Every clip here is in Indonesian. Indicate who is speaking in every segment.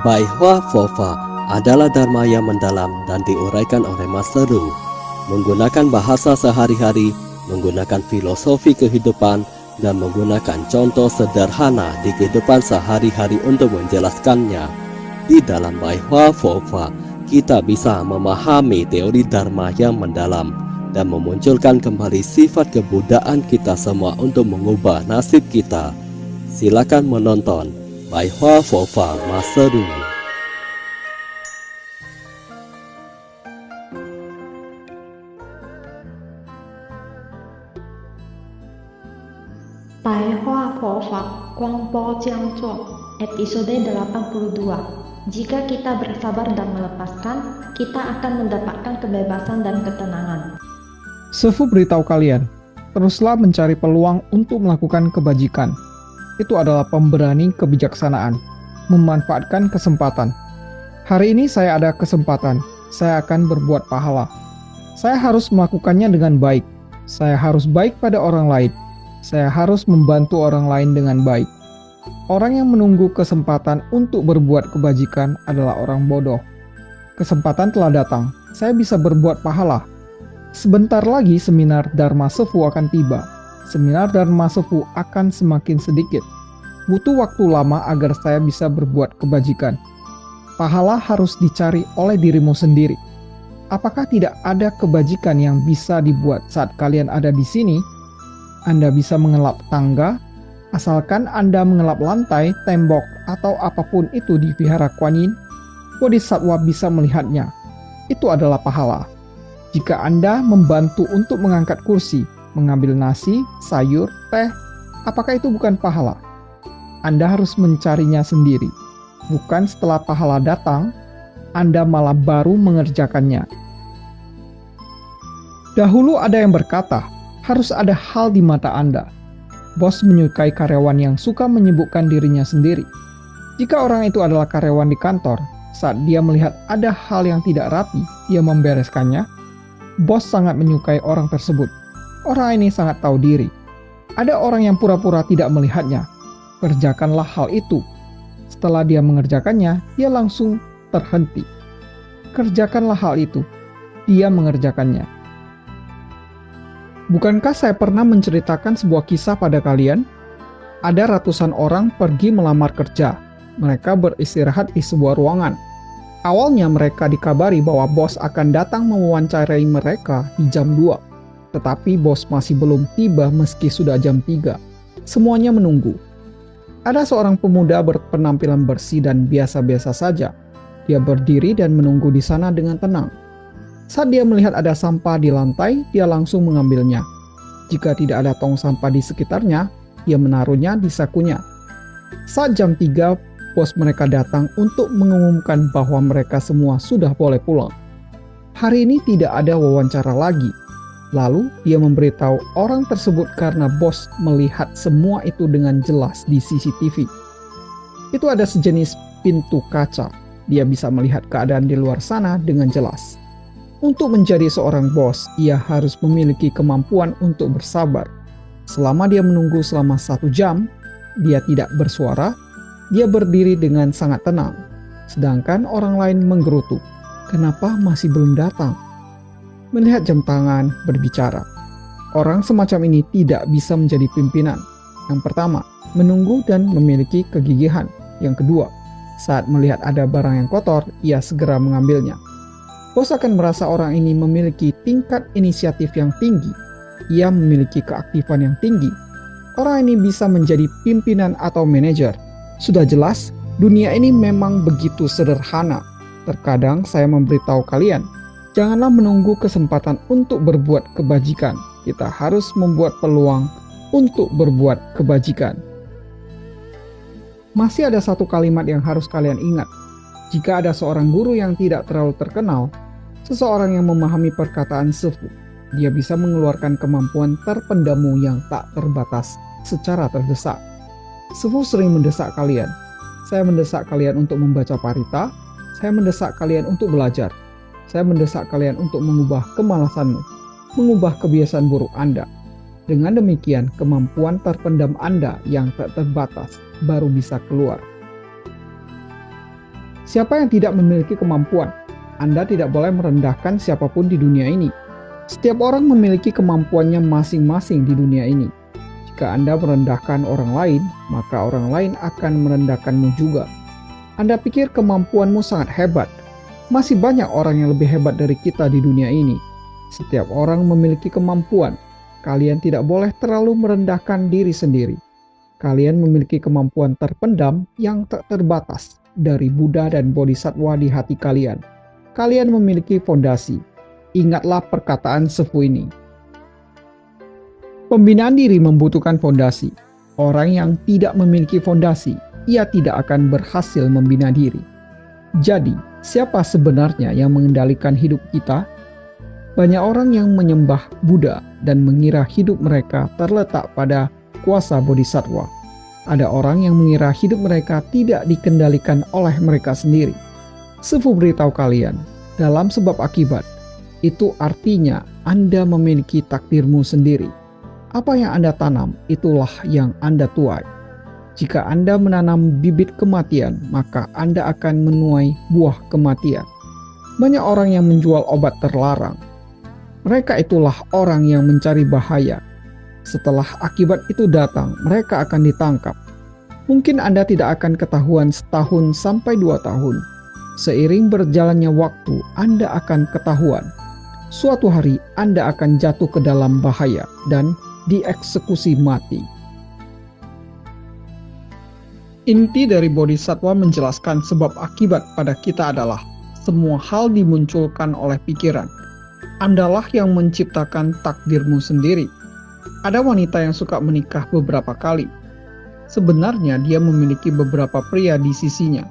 Speaker 1: Bai Hua Fofa adalah dharma yang mendalam dan diuraikan oleh Master Ru. Menggunakan bahasa sehari-hari, menggunakan filosofi kehidupan, dan menggunakan contoh sederhana di kehidupan sehari-hari untuk menjelaskannya. Di dalam Bai Hua Fofa, kita bisa memahami teori dharma yang mendalam dan memunculkan kembali sifat kebudayaan kita semua untuk mengubah nasib kita. Silakan menonton Bai Hua Fofa Master Ru.
Speaker 2: 白话佛法广播讲座 episode 82. Jika kita bersabar dan melepaskan, kita akan mendapatkan kebebasan dan ketenangan.
Speaker 3: Sefu beritahu kalian, teruslah mencari peluang untuk melakukan kebajikan. Itu adalah pemberani kebijaksanaan, memanfaatkan kesempatan. Hari ini saya ada kesempatan, saya akan berbuat pahala. Saya harus melakukannya dengan baik. Saya harus baik pada orang lain. Saya harus membantu orang lain dengan baik. Orang yang menunggu kesempatan untuk berbuat kebajikan adalah orang bodoh. Kesempatan telah datang, saya bisa berbuat pahala. Sebentar lagi seminar Dharma Sefu akan tiba. Seminar Dharma Sefu akan semakin sedikit. Butuh waktu lama agar saya bisa berbuat kebajikan. Pahala harus dicari oleh dirimu sendiri. Apakah tidak ada kebajikan yang bisa dibuat saat kalian ada di sini? Anda bisa mengelap tangga, asalkan Anda mengelap lantai, tembok, atau apapun itu di Vihara Kuan Yin, Bodhisattva bisa melihatnya. Itu adalah pahala. Jika Anda membantu untuk mengangkat kursi, mengambil nasi, sayur, teh, apakah itu bukan pahala? Anda harus mencarinya sendiri. Bukan setelah pahala datang, Anda malah baru mengerjakannya. Dahulu ada yang berkata, harus ada hal di mata Anda. Bos menyukai karyawan yang suka menyibukkan dirinya sendiri. Jika orang itu adalah karyawan di kantor, saat dia melihat ada hal yang tidak rapi, dia membereskannya. Bos sangat menyukai orang tersebut. Orang ini sangat tahu diri. Ada orang yang pura-pura tidak melihatnya. Kerjakanlah hal itu. Setelah dia mengerjakannya, dia langsung terhenti. Kerjakanlah hal itu. Dia mengerjakannya. Bukankah saya pernah menceritakan sebuah kisah pada kalian? Ada ratusan orang pergi melamar kerja. Mereka beristirahat di sebuah ruangan. Awalnya mereka dikabari bahwa bos akan datang mewawancarai mereka di jam 2. Tetapi bos masih belum tiba meski sudah jam 3. Semuanya menunggu. Ada seorang pemuda berpenampilan bersih dan biasa-biasa saja. Dia berdiri dan menunggu di sana dengan tenang. Saat dia melihat ada sampah di lantai, dia langsung mengambilnya. Jika tidak ada tong sampah di sekitarnya, dia menaruhnya di sakunya. Saat jam 3, bos mereka datang untuk mengumumkan bahwa mereka semua sudah boleh pulang. Hari ini tidak ada wawancara lagi. Lalu, dia memberitahu orang tersebut karena bos melihat semua itu dengan jelas di CCTV. Itu ada sejenis pintu kaca. Dia bisa melihat keadaan di luar sana dengan jelas. Untuk menjadi seorang bos, ia harus memiliki kemampuan untuk bersabar. Selama dia menunggu selama 1 jam, dia tidak bersuara, dia berdiri dengan sangat tenang. Sedangkan orang lain menggerutu. Kenapa masih belum datang? Melihat jam tangan, berbicara. Orang semacam ini tidak bisa menjadi pimpinan. Yang pertama, menunggu dan memiliki kegigihan. Yang kedua, saat melihat ada barang yang kotor, ia segera mengambilnya. Bos akan merasa orang ini memiliki tingkat inisiatif yang tinggi. Ia memiliki keaktifan yang tinggi. Orang ini bisa menjadi pimpinan atau manajer. Sudah jelas, dunia ini memang begitu sederhana. Terkadang saya memberitahu kalian, janganlah menunggu kesempatan untuk berbuat kebajikan. Kita harus membuat peluang untuk berbuat kebajikan. Masih ada satu kalimat yang harus kalian ingat. Jika ada seorang guru yang tidak terlalu terkenal, seseorang yang memahami perkataan Sefu, dia bisa mengeluarkan kemampuan terpendammu yang tak terbatas secara terdesak. Sefu sering mendesak kalian. Saya mendesak kalian untuk membaca parita. Saya mendesak kalian untuk belajar. Saya mendesak kalian untuk mengubah kemalasanmu, mengubah kebiasaan buruk Anda. Dengan demikian, kemampuan terpendam Anda yang tak terbatas baru bisa keluar. Siapa yang tidak memiliki kemampuan? Anda tidak boleh merendahkan siapapun di dunia ini. Setiap orang memiliki kemampuannya masing-masing di dunia ini. Jika Anda merendahkan orang lain, maka orang lain akan merendahkanmu juga. Anda pikir kemampuanmu sangat hebat. Masih banyak orang yang lebih hebat dari kita di dunia ini. Setiap orang memiliki kemampuan. Kalian tidak boleh terlalu merendahkan diri sendiri. Kalian memiliki kemampuan terpendam yang tak terbatas dari Buddha dan Bodhisattva di hati kalian. Kalian memiliki fondasi. Ingatlah perkataan sepuh ini. Pembinaan diri membutuhkan fondasi. Orang yang tidak memiliki fondasi, ia tidak akan berhasil membina diri. Jadi, siapa sebenarnya yang mengendalikan hidup kita? Banyak orang yang menyembah Buddha dan mengira hidup mereka terletak pada kuasa Bodhisattva. Ada orang yang mengira hidup mereka tidak dikendalikan oleh mereka sendiri. Sefu beritahu kalian, dalam sebab akibat, itu artinya Anda memiliki takdirmu sendiri. Apa yang Anda tanam, itulah yang Anda tuai. Jika Anda menanam bibit kematian, maka Anda akan menuai buah kematian. Banyak orang yang menjual obat terlarang. Mereka itulah orang yang mencari bahaya. Setelah akibat itu datang, mereka akan ditangkap. Mungkin Anda tidak akan ketahuan setahun sampai 2 tahun. Seiring berjalannya waktu, Anda akan ketahuan. Suatu hari Anda akan jatuh ke dalam bahaya dan dieksekusi mati. Inti dari Bodhisattva menjelaskan sebab akibat pada kita adalah semua hal dimunculkan oleh pikiran. Andalah yang menciptakan takdirmu sendiri. Ada wanita yang suka menikah beberapa kali. Sebenarnya dia memiliki beberapa pria di sisinya,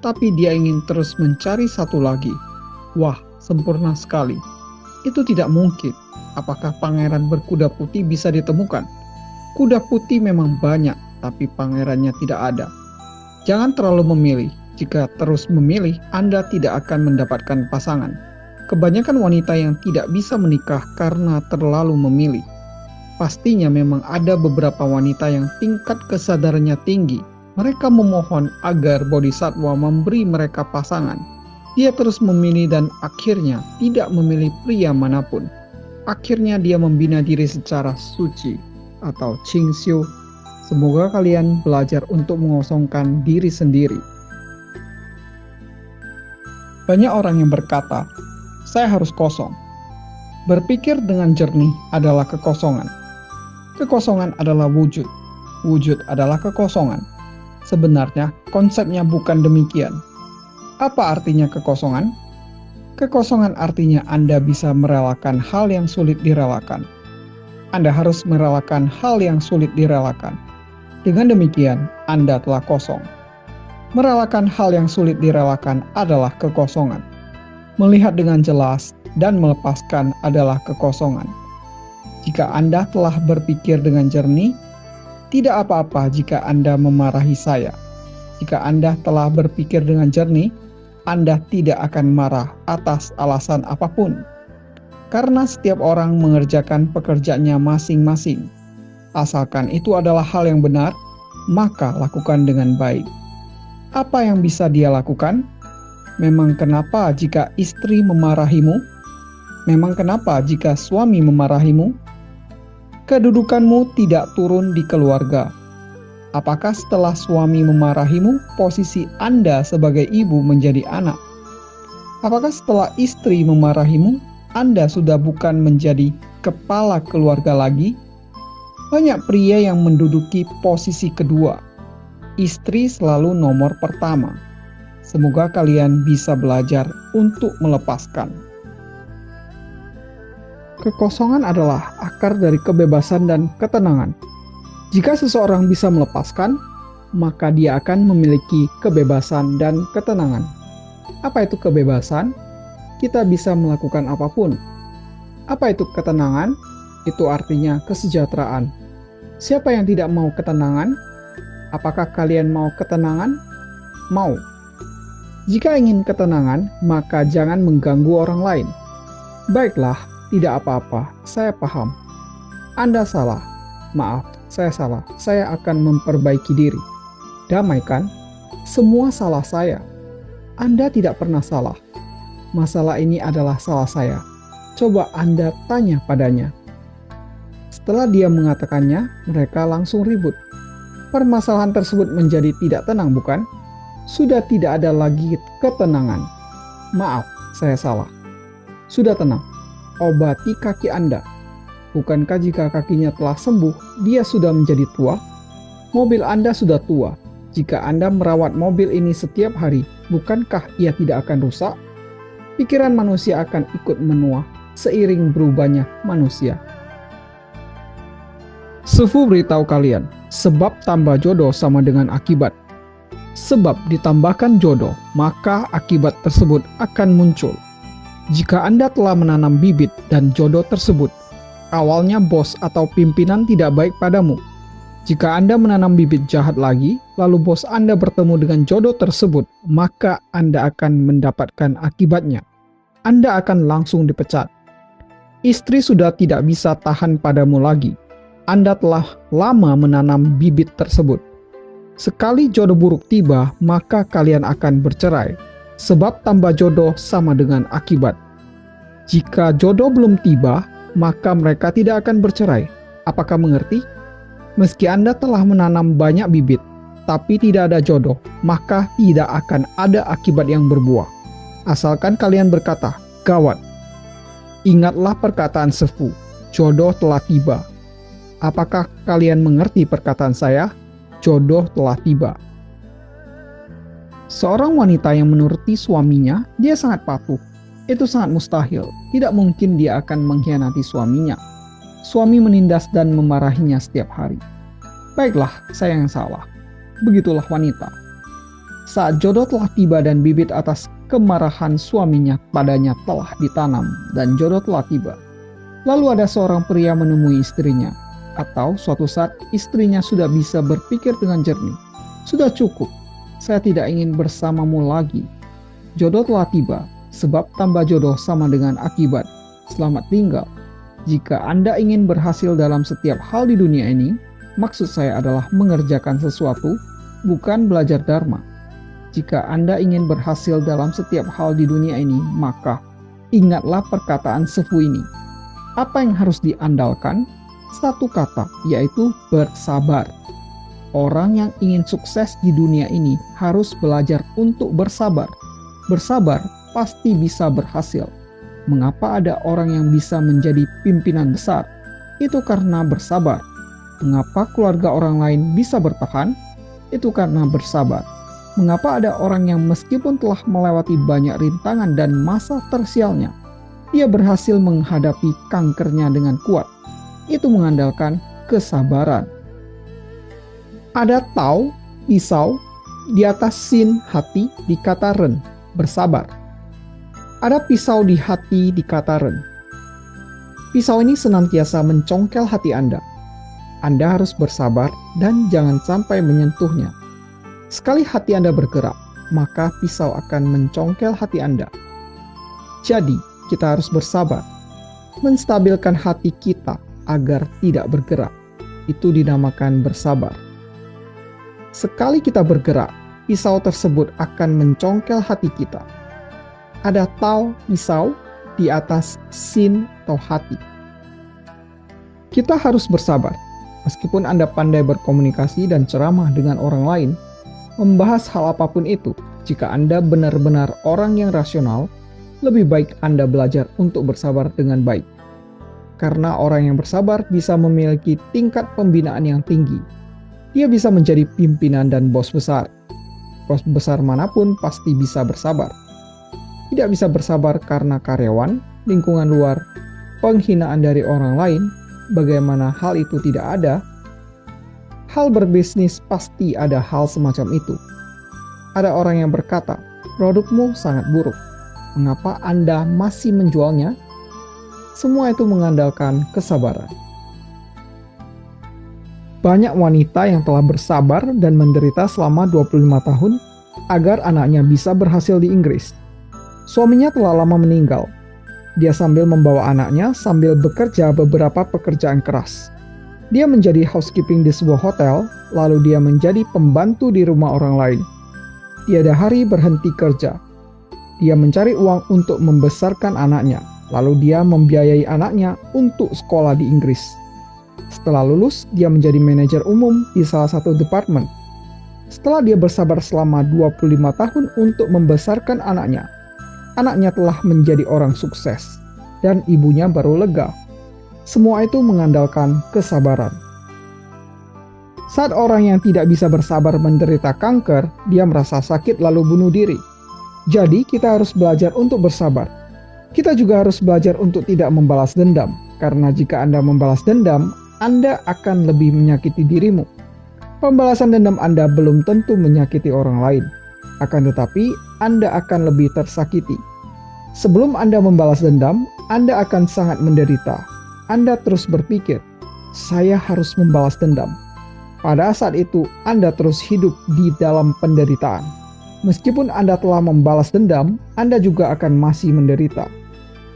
Speaker 3: tapi dia ingin terus mencari satu lagi. Wah, sempurna sekali. Itu tidak mungkin. Apakah pangeran berkuda putih bisa ditemukan? Kuda putih memang banyak, tapi pangerannya tidak ada. Jangan terlalu memilih. Jika terus memilih, Anda tidak akan mendapatkan pasangan. Kebanyakan wanita yang tidak bisa menikah karena terlalu memilih. Pastinya memang ada beberapa wanita yang tingkat kesadarannya tinggi. Mereka memohon agar Bodhisattva memberi mereka pasangan. Dia terus memilih dan akhirnya tidak memilih pria manapun. Akhirnya dia membina diri secara suci atau Qingxiu. Semoga kalian belajar untuk mengosongkan diri sendiri. Banyak orang yang berkata, saya harus kosong. Berpikir dengan jernih adalah kekosongan. Kekosongan adalah wujud. Wujud adalah kekosongan. Sebenarnya konsepnya bukan demikian. Apa artinya kekosongan? Kekosongan artinya Anda bisa merelakan hal yang sulit direlakan. Anda harus merelakan hal yang sulit direlakan. Dengan demikian, Anda telah kosong. Merelakan hal yang sulit direlakan adalah kekosongan. Melihat dengan jelas dan melepaskan adalah kekosongan. Jika Anda telah berpikir dengan jernih, tidak apa-apa jika Anda memarahi saya. Jika Anda telah berpikir dengan jernih, Anda tidak akan marah atas alasan apapun. Karena setiap orang mengerjakan pekerjaannya masing-masing. Asalkan itu adalah hal yang benar, maka lakukan dengan baik. Apa yang bisa dia lakukan? Memang kenapa jika istri memarahimu? Memang kenapa jika suami memarahimu? Kedudukanmu tidak turun di keluarga. Apakah setelah suami memarahimu, posisi Anda sebagai ibu menjadi anak? Apakah setelah istri memarahimu, Anda sudah bukan menjadi kepala keluarga lagi? Banyak pria yang menduduki posisi kedua. Istri selalu nomor pertama. Semoga kalian bisa belajar untuk melepaskan. Kekosongan adalah akar dari kebebasan dan ketenangan. Jika seseorang bisa melepaskan, maka dia akan memiliki kebebasan dan ketenangan. Apa itu kebebasan? Kita bisa melakukan apapun. Apa itu ketenangan? Itu artinya kesejahteraan. Siapa yang tidak mau ketenangan? Apakah kalian mau ketenangan? Mau. Jika ingin ketenangan, maka jangan mengganggu orang lain. Baiklah, tidak apa-apa, saya paham. Anda salah. Maaf, saya salah. Saya akan memperbaiki diri. Damai kan? Semua salah saya. Anda tidak pernah salah. Masalah ini adalah salah saya. Coba Anda tanya padanya. Setelah dia mengatakannya, mereka langsung ribut. Permasalahan tersebut menjadi tidak tenang, bukan? Sudah tidak ada lagi ketenangan. Maaf, saya salah. Sudah tenang. Obati kaki Anda. Bukankah jika kakinya telah sembuh, dia sudah menjadi tua? Mobil Anda sudah tua. Jika Anda merawat mobil ini setiap hari, bukankah ia tidak akan rusak? Pikiran manusia akan ikut menua seiring berubahnya manusia. Sefu beritahu kalian, sebab tambah jodoh sama dengan akibat. Sebab ditambahkan jodoh, maka akibat tersebut akan muncul. Jika Anda telah menanam bibit dan jodoh tersebut, awalnya bos atau pimpinan tidak baik padamu. Jika Anda menanam bibit jahat lagi, lalu bos Anda bertemu dengan jodoh tersebut, maka Anda akan mendapatkan akibatnya. Anda akan langsung dipecat. Istri sudah tidak bisa tahan padamu lagi. Anda telah lama menanam bibit tersebut. Sekali jodoh buruk tiba, maka kalian akan bercerai. Sebab tambah jodoh sama dengan akibat. Jika jodoh belum tiba, maka mereka tidak akan bercerai. Apakah mengerti? Meski Anda telah menanam banyak bibit, tapi tidak ada jodoh, maka tidak akan ada akibat yang berbuah. Asalkan kalian berkata, gawat. Ingatlah perkataan sefu, jodoh telah tiba. Apakah kalian mengerti perkataan saya? Jodoh telah tiba. Seorang wanita yang menuruti suaminya, dia sangat patuh. Itu sangat mustahil. Tidak mungkin dia akan mengkhianati suaminya. Suami menindas dan memarahinya setiap hari. Baiklah, saya yang salah. Begitulah wanita. Saat jodoh telah tiba dan bibit atas kemarahan suaminya padanya telah ditanam dan jodoh telah tiba. Lalu ada seorang pria menemui istrinya. Atau suatu saat istrinya sudah bisa berpikir dengan jernih. Sudah cukup, saya tidak ingin bersamamu lagi. Jodoh telah tiba, sebab tambah jodoh sama dengan akibat. Selamat tinggal. Jika Anda ingin berhasil dalam setiap hal di dunia ini, maksud saya adalah mengerjakan sesuatu, bukan belajar dharma. Jika Anda ingin berhasil dalam setiap hal di dunia ini, maka ingatlah perkataan sefu ini. Apa yang harus diandalkan? Satu kata, yaitu bersabar. Orang yang ingin sukses di dunia ini harus belajar untuk bersabar. Bersabar pasti bisa berhasil. Mengapa ada orang yang bisa menjadi pimpinan besar? Itu karena bersabar. Mengapa keluarga orang lain bisa bertahan? Itu karena bersabar. Mengapa ada orang yang meskipun telah melewati banyak rintangan dan masa tersialnya, dia berhasil menghadapi kankernya dengan kuat? Itu mengandalkan kesabaran. Ada tau, pisau, di atas sin hati dikata ren, bersabar. Ada pisau di hati dikata ren. Pisau ini senantiasa mencongkel hati Anda. Anda harus bersabar dan jangan sampai menyentuhnya. Sekali hati Anda bergerak, maka pisau akan mencongkel hati Anda. Jadi, kita harus bersabar. Menstabilkan hati kita agar tidak bergerak. Itu dinamakan bersabar. Sekali kita bergerak, pisau tersebut akan mencongkel hati kita. Ada tau pisau di atas sin atau hati. Kita harus bersabar. Meskipun Anda pandai berkomunikasi dan ceramah dengan orang lain, membahas hal apapun itu, jika Anda benar-benar orang yang rasional, lebih baik Anda belajar untuk bersabar dengan baik. Karena orang yang bersabar bisa memiliki tingkat pembinaan yang tinggi. Dia bisa menjadi pimpinan dan bos besar. Bos besar manapun pasti bisa bersabar. Tidak bisa bersabar karena karyawan, lingkungan luar, penghinaan dari orang lain, bagaimana hal itu tidak ada. Hal berbisnis pasti ada hal semacam itu. Ada orang yang berkata, produkmu sangat buruk. Mengapa Anda masih menjualnya? Semua itu mengandalkan kesabaran. Banyak wanita yang telah bersabar dan menderita selama 25 tahun agar anaknya bisa berhasil di Inggris. Suaminya telah lama meninggal. Dia sambil membawa anaknya sambil bekerja beberapa pekerjaan keras. Dia menjadi housekeeping di sebuah hotel, lalu dia menjadi pembantu di rumah orang lain. Tiada hari berhenti kerja, Dia mencari uang untuk membesarkan anaknya, lalu dia membiayai anaknya untuk sekolah di Inggris. Setelah lulus, dia menjadi manajer umum di salah satu departemen. Setelah dia bersabar selama 25 tahun untuk membesarkan anaknya telah menjadi orang sukses, dan ibunya baru lega. Semua itu mengandalkan kesabaran. Saat orang yang tidak bisa bersabar menderita kanker, dia merasa sakit lalu bunuh diri. Jadi kita harus belajar untuk bersabar. Kita juga harus belajar untuk tidak membalas dendam, karena jika Anda membalas dendam, Anda akan lebih menyakiti dirimu. Pembalasan dendam Anda belum tentu menyakiti orang lain, akan tetapi Anda akan lebih tersakiti. Sebelum Anda membalas dendam, Anda akan sangat menderita. Anda terus berpikir, saya harus membalas dendam. Pada saat itu, Anda terus hidup di dalam penderitaan. Meskipun Anda telah membalas dendam, Anda juga akan masih menderita.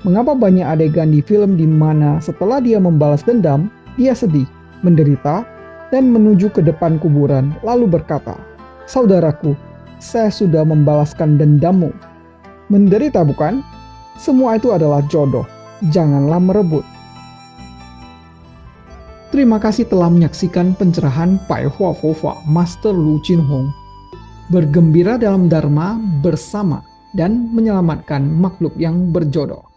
Speaker 3: Mengapa banyak adegan di film di mana setelah dia membalas dendam, dia sedih, menderita, dan menuju ke depan kuburan lalu berkata, "Saudaraku, saya sudah membalaskan dendammu." Menderita bukan? Semua itu adalah jodoh. Janganlah merebut. Terima kasih telah menyaksikan pencerahan Pai Hua Fofa Master Lu Jin Hong. Bergembira dalam Dharma bersama dan menyelamatkan makhluk yang berjodoh.